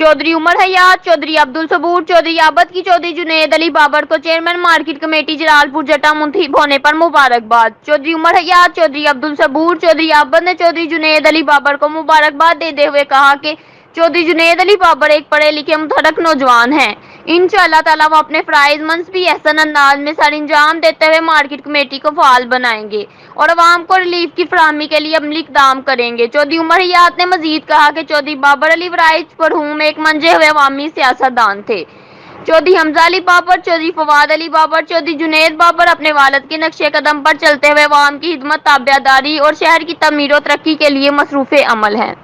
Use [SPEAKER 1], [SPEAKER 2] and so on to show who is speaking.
[SPEAKER 1] चौधरी उमर हयात, चौधरी अब्दुल सबूर, चौधरी आबद की चौधरी जुनेद अली बाबर को chairman market committee Jalalpur जटा मुंतखब होने पर मुबारकबाद। चौधरी उमर हयात, चौधरी अब्दुल सबूर, चौधरी आबद ने चौधरी जुनेद अली बाबर को मुबारकबाद देते हुए कहा कि चौधरी जुनेद अली बाबर एक पढ़े लिखे मुतहरक नौजवान हैं। इंशाअल्लाह ताला वो अपने फराइज मनसबी एहसन अंदाज में सर अंजाम देते हुए मार्केट कमेटी को फाल बनाएंगे और अवाम को रिलीफ की फराहमी के लिए अमली इक़दाम करेंगे। चौधरी उमर हयात ने मजीद कहा कि चौधरी बाबर अली वराइज मरहूम एक मंजे हुए अवामी सियासतदान थे। चौधरी हमजा अली बाबर, चौधरी फवाद अली बाबर, चौधरी जुनेद बाबर अपने वालिद के नक्शे कदम पर चलते हुए अवाम की खिदमत, ताबेदारी और शहर की तमीर और तरक्की के लिए मसरूफ़ अमल हैं।